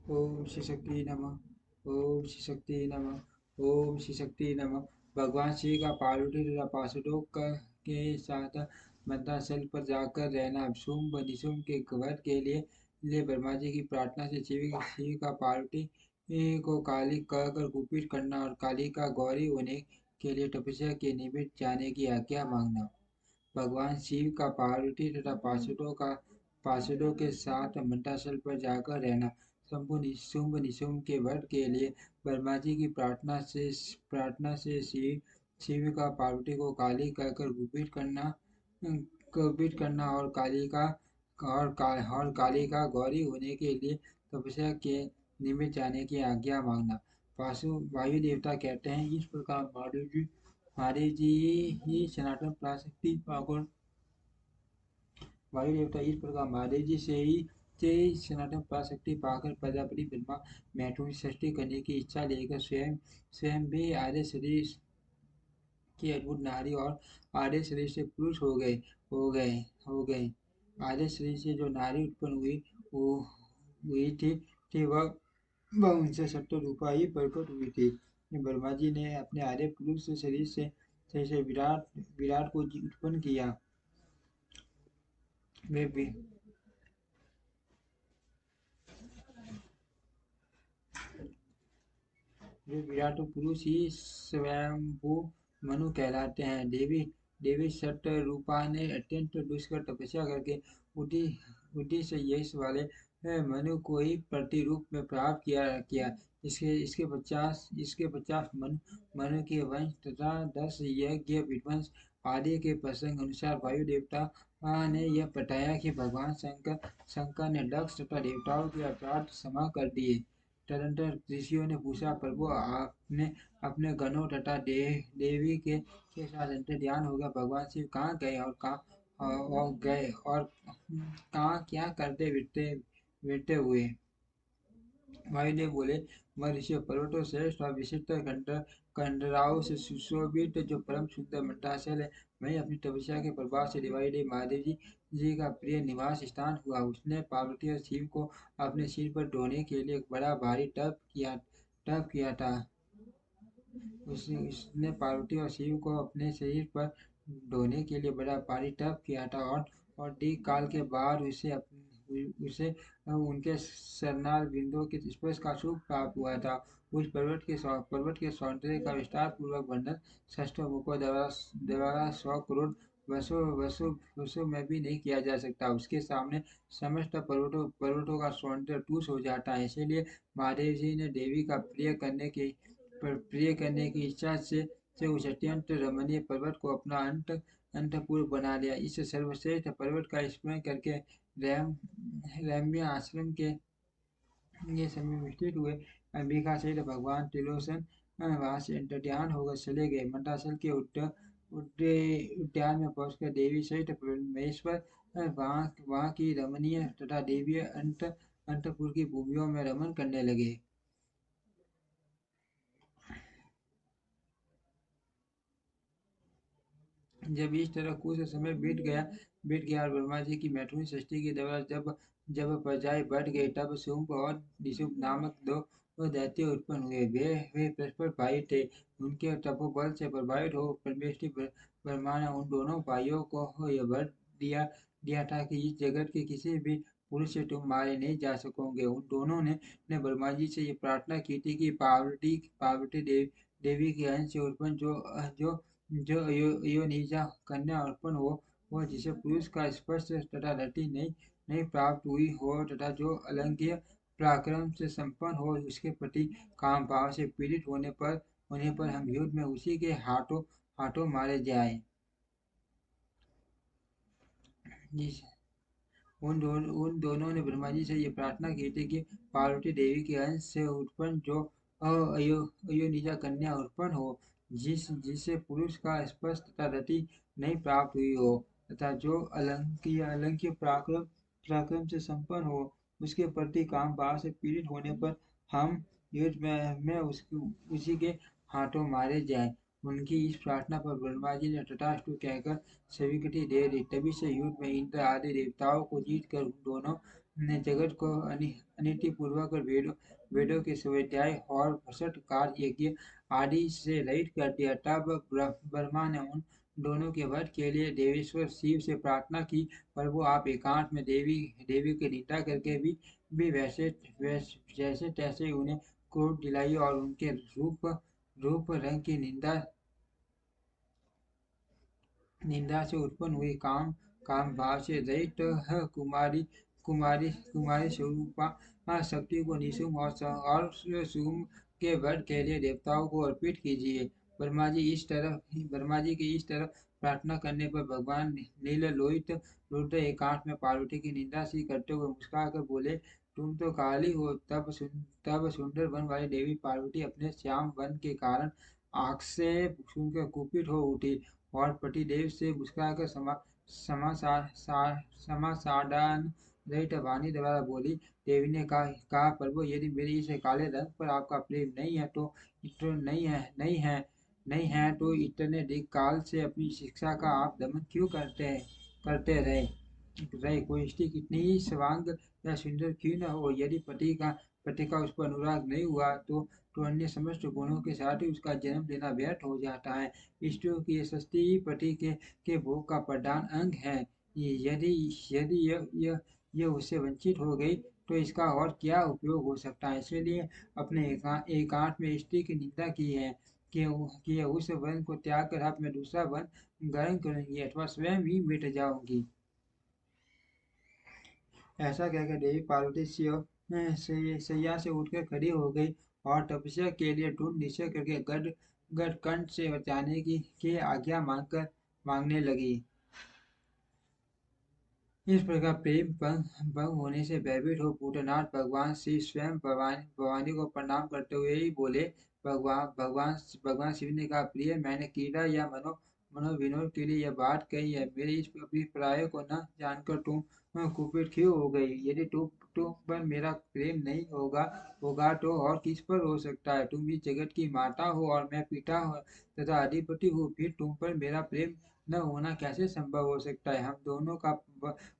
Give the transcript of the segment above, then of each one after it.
ओम श्री शक्ति नमः। ओम श्री शक्ति नमः। ओम श्री शक्ति नमः। भगवान शिव का पार्वती तथा पार्षदों के साथ मंदराचल पर जाकर रहना शुंभ निशुंभ के वध के लिए ब्रह्मा जी की प्रार्थना से शिव का पार्वती को काली कहकर कुपित करना और काली का गौरी होने के लिए तपस्या के निमित्त जाने की आज्ञा मांगना। भगवान शिव का पार्वती तथा पार्षदों के साथ मंदराचल पर जाकर रहना शुंभ निशुंभ के वध के लिए ब्रह्मा जी की प्रार्थना से शिव का पार्वती को काली कहकर कुपित करना और काली का गौरी होने के लिए तपस्या के निमित्त जाने की आज्ञा मांगना। वायु देवता कहते हैं, इस प्रकार महादेव जी ही सनातन पराशक्ति पाकुर वायु देवता इस प्रकार महादेव जी से ही सनातन पराशक्ति पाकर प्रजापति ब्रह्मा मैथुन की सृष्टि करने की इच्छा लेकर स्वयं स्वयं भी आधे शरीर की अद्भुत नारी और आधे शरीर से पुरुष हो गए। आधे शरीर से जो नारी उत्पन्न वो हुई थी वह उनसे सत्य रूपा ही प्रकट हुई थी। ब्रह्मा जी ने अपने आधे पुरुष शरीर से विराट को उत्पन्न किया। वे वे विराट पुरुष ही स्वयंभू मनु कहलाते हैं। देवी देवी सत्य रूपा ने अत्यंत दुष्कर तपस्या करके उठी उठी से यश वाले मनु को ही प्रतिरूप में प्राप्त किया। इसके पचास मनु के वंश तथा 10 यज्ञ विध्वंस आदि के प्रसंग अनुसार वायु देवता ने यह बताया कि भगवान शंकर ने दक्ष तथा देवताओं के अपराध क्षमा कर दिए। तदंतर ऋषियों ने पूछा, प्रभु आपने अपने गणों तथा देवी के साथ अंतर्ध्यान हो गया, भगवान शिव कहाँ गए और कहाँ क्या करते फिरते हुए। वायुदेव बोले, वह ऋषि पर्वतों श्रेष्ठ और विशिष्ट खंडराओं से सुशोभित जो परम सुंदर मंडराचल है, वही अपनी तपस्या के प्रभाव से वायुदेव महादेव जी का प्रिय निवास स्थान हुआ। उसने पार्वती और शिव को अपने सिर पर ढोने के लिए एक बड़ा भारी टब किया था। उसने पार्वती और शिव को अपने शरीर पर ढोने के लिए बड़ा भारी टब किया था और दीर्घ काल के बाद उसे उनके सरनाल बिंदुओं के स्पर्श का सुख प्राप्त हुआ था। उस पर्वत के सौंदर्य का विस्तार पूर्वक वर्णन षष्ठों मुखों द्वारा 100 करोड़ वर्षों में भी नहीं किया जा सकता। उसके सामने समस्त पर्वतों का सौंदर्य टूट हो जाता है। इसीलिए महादेव जी ने देवी का प्रिय करने की इच्छा से उस अत्यंत रमणीय पर्वत को अपना अंतःपुर बना लिया। इस सर्वश्रेष्ठ पर्वत का स्मरण करके रम्य आश्रम के ये समीप स्थित हुए अंबिका सहित भगवान त्रिलोचन वहां से अंतर्ध्यान होकर चले गए। मंदराचल के उद्यान में पहुंचकर देवी सहित परमेश्वर वहां की रमणीय तथा देवीय अंतपुर की भूमियों में रमण करने लगे। जब इस तरह कुछ समय बीत गया और ब्रह्मा जी की मैथुन सृष्टि के दौरान जब जब प्रजाएं बढ़ गई, तब शुंभ और निशुंभ नामक दो दैत्य उत्पन्न हुए। वे परस्पर भाई थे। उनके तपोबल से प्रभावित हो परमेष्टि ब्रह्मा ने उन दोनों भाइयों को यह वर दिया था कि इस जगत के किसी भी पुरुष से तुम मारे नहीं जा सकोगे। उन दोनों ने ब्रह्मा जी से ये प्रार्थना की थी कि पार्वती देवी के अंश से उत्पन्न जो जो योनिजा कन्या अर्पण हो जिसे पुरुष का स्पर्श तथा रति नहीं प्राप्त हुई हो तथा जो अलंघ्य पराक्रम से संपन्न हो, उसके प्रति काम भाव से पीड़ित होने पर हम युद्ध में उसी के हाथों हाथों मारे जाए। जिस उन दोनों ने ब्रह्मा जी से ये प्रार्थना की थी कि पार्वती देवी के अंश से उत्पन्न जो अयोनिजा कन्या उत्पन्न हो, जिसे पुरुष का स्पर्श तथा रति नहीं प्राप्त हुई हो तथा जो अलंक्य पराक्रम से संपन्न हो, उसके प्रति काम भाव से पीड़ित होने पर हम युद्ध में उसी के हाथों मारे जाएं। उनकी इस प्रार्थना पर ब्रह्मा जी ने तथास्तु कहकर स्वीकृति दे दी। तभी से युद्ध में इंद्र आदि देवताओं को जीत कर ने जगत को अनितिपूर्वक और वेदों के स्वाध्याय और भसट कार्य यज्ञ आदि से रहित कर दिया। तब ब्रह्मा ने उन दोनों के वध के लिए देवेश्वर शिव से प्रार्थना की। प्रभु आप एकांत में देवी देवी की निंदा करके भी जैसे तैसे उन्हें क्रोध दिलाई और उनके रूप रंग की निंदा से उत्पन्न हुई काम भाव से रहित कुमारी कुमारी स्वरूपा शक्ति को निशुंभ और शुंभ के वध के लिए देवताओं को अर्पित कीजिए। ब्रह्मा जी की इस तरह प्रार्थना करने पर भगवान नील लोहित रुद्र एकांत में पार्वती की निंदा सी करते हुए मुस्कुराकर बोले, तुम तो काली हो। तब सुंदर वन वाली देवी पार्वती अपने श्याम वन के कारण आग से सुनकर कुपित हो उठी और पतिदेव से मुस्कुराकर समाधान रहित वाणी द्वारा बोली। देवी ने कहा प्रभु यदि मेरे इस काले रंग पर आपका प्रेम नहीं है तो तो इतने अधिक काल से अपनी शिक्षा का आप दमन क्यों करते रहे कोई स्त्री कितनी ही स्वांग या सुंदर क्यों न हो, यदि पति का उस पर अनुराग नहीं हुआ तो अन्य समस्त गुणों के साथ ही उसका जन्म लेना व्यर्थ हो जाता है। स्त्रियों की ये सृष्टि ही पति के भोग का प्रधान अंग है। यदि यदि यह उससे वंचित हो गई तो इसका और क्या उपयोग हो सकता है। इसलिए अपने एकांत में स्त्री की निंदा की है कि यह उस वन को त्याग कर आप में दूसरा वन ग्रहण करेंगी अथवा स्वयं ही मिट जाओगी। ऐसा कहकर देवी पार्वती सैया से उठकर खड़ी हो गई और तपस्या के लिए दृढ़ निश्चय करके गद कंठ से बचाने की आज्ञा मांगने लगी। इस प्रकार प्रेम भंग होने से भयभीत हो पूतनाथ भगवान श्री स्वयं भवानी को प्रणाम करते हुए ही बोले, भगवान शिव ने कहा, प्रिय मैंने क्रीड़ा या मनोविनोद के लिए यह बात कही है। मेरे इस अभिप्राय को न जानकर तुम कुपित क्यों हो गई। यदि तुम पर मेरा प्रेम नहीं होगा तो और किस पर हो सकता है। तुम इस जगत की माता हो और मैं पिता तथा अधिपति हूँ, फिर तुम पर मेरा प्रेम न होना कैसे संभव हो सकता है। हम दोनों का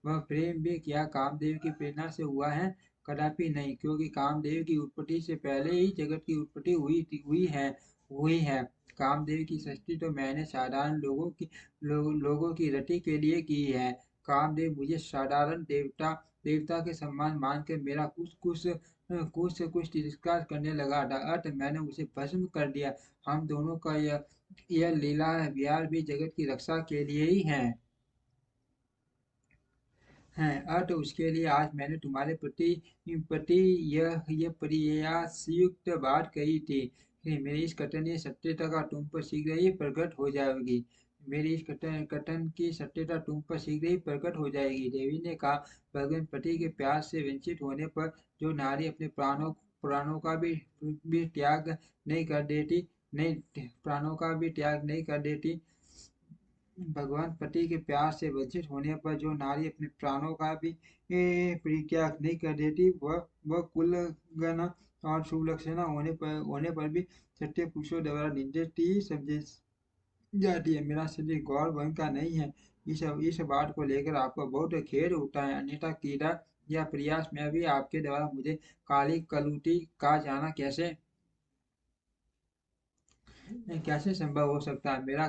वह प्रेम भी क्या कामदेव की प्रेरणा से हुआ है? कदापि नहीं, क्योंकि कामदेव की उत्पत्ति से पहले ही जगत की उत्पत्ति हुई है। कामदेव की सृष्टि तो मैंने साधारण लोगों की रति के लिए की है। कामदेव मुझे साधारण देवता के सम्मान मानकर मेरा कुछ तिरस्कार करने लगा था, अतः मैंने उसे भस्म कर दिया। हम दोनों का यह लीला विहार भी जगत की रक्षा के लिए ही है। तो उसके लिए आज मैंने तुम्हारे प्रति यह प्रयासयुक्त बात कही थी कि मेरी इस कथनीय सत्यता का तुम पर शीघ्र ही प्रकट हो जाएगी। मेरी इस कथन की सत्यता तुम पर शीघ्र ही प्रकट हो जाएगी। देवी ने कहा, भगवान पति के प्यार से वंचित होने पर जो नारी अपने प्राणों का भी त्याग नहीं कर देती नहीं प्राणों का भी त्याग नहीं कर देती भगवान पति के प्यार से वंचित होने पर जो नारी अपने प्राणों का भी परित्याग नहीं कर देती वह कुलगना और सुलक्षणा होने पर भी सत्य पुरुषों द्वारा निंदित ही समझी जाती है। मेरा शरीर गौर वर्ण का नहीं है। इस बात को लेकर आपको बहुत खेद होता है, अन्यथा कीड़ा या प्रयास में भी आपके द्वारा मुझे काली कलुटी कहा जाना कैसे संभव हो सकता है। मेरा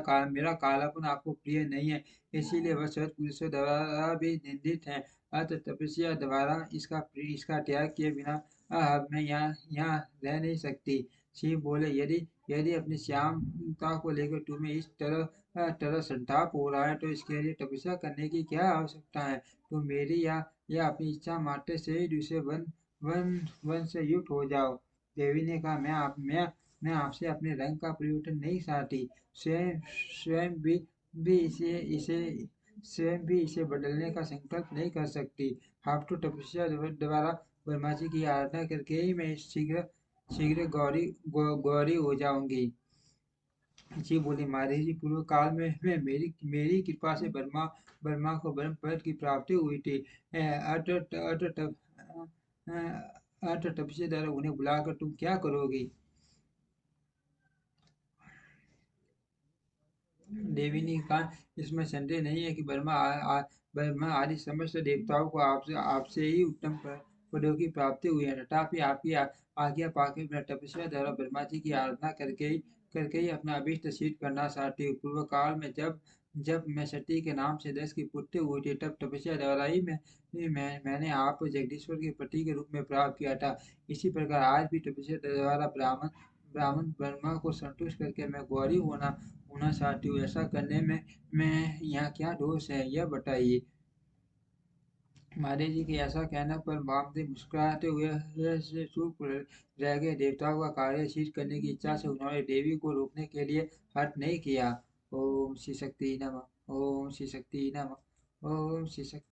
कालापन आपको प्रिय नहीं है, इसीलिए वह सत्पुरुषों द्वारा भी निंदित है। अतः तपस्या द्वारा इसका त्याग किए बिना अब मैं यहाँ रह नहीं सकती। शिव बोले, यदि यदि अपनी श्यामता को लेकर तुम्हें इस तरह संताप हो रहा है तो इसके लिए तपस्या करने की क्या आवश्यकता है। तुम मेरी या अपनी इच्छा मात्र से ही दूसरे वन से युक्त हो जाओ। देवी ने कहा, मैं आपसे अपने रंग का परिवर्तन नहीं चाहती। स्वयं स्वयं भी इसे इसे स्वयं भी इसे बदलने का संकल्प नहीं कर सकती। आप तो तपस्या द्वारा ब्रह्मा जी की आराधना करके ही मैं शीघ्र शीघ्र गौरी हो जाऊंगी। जी बोली, महाराज जी, पूर्व काल में मेरी कृपा से ब्रह्मा को ब्रह्म पद की प्राप्ति हुई थी। अत अत तप अत तपस्या द्वारा उन्हें बुलाकर तुम क्या करोगी। देवी ने कहा, इसमें संदेह नहीं है कि ब्रह्मा आदि समस्त देवताओं को आपसे आपसे ही उत्तम पदों की प्राप्ति हुई है। तथापि आपकी आज्ञा पाके मैं तपस्या द्वारा ब्रह्मा जी की आराधना करके ही अपना अभीष्ट सिद्ध करना चाहती हूँ। पूर्व काल में जब जब मैं सती के नाम से 10 की पुत्री हुई थी, तब तपस्या द्वारा ही मैंने आप जगदीश्वर के पति के रूप में प्राप्त किया था। इसी प्रकार आज भी तपस्या द्वारा ब्राह्मण ब्राह्मण ब्रह्मा को संतुष्ट करके मैं गौरी होना होना चाहती हूँ। ऐसा करने में मैं यहाँ क्या दोष है, यह बताइए। महादेव जी के ऐसा कहने पर वामदेव मुस्कुराते हुए से चुप रह गए। देवताओं का कार्य सिद्ध करने की इच्छा से उन्होंने देवी को रोकने के लिए हठ नहीं किया। ओम श्री शक्ति नमः, ओम श्री शक्ति नमः, ओम श्री शक्ति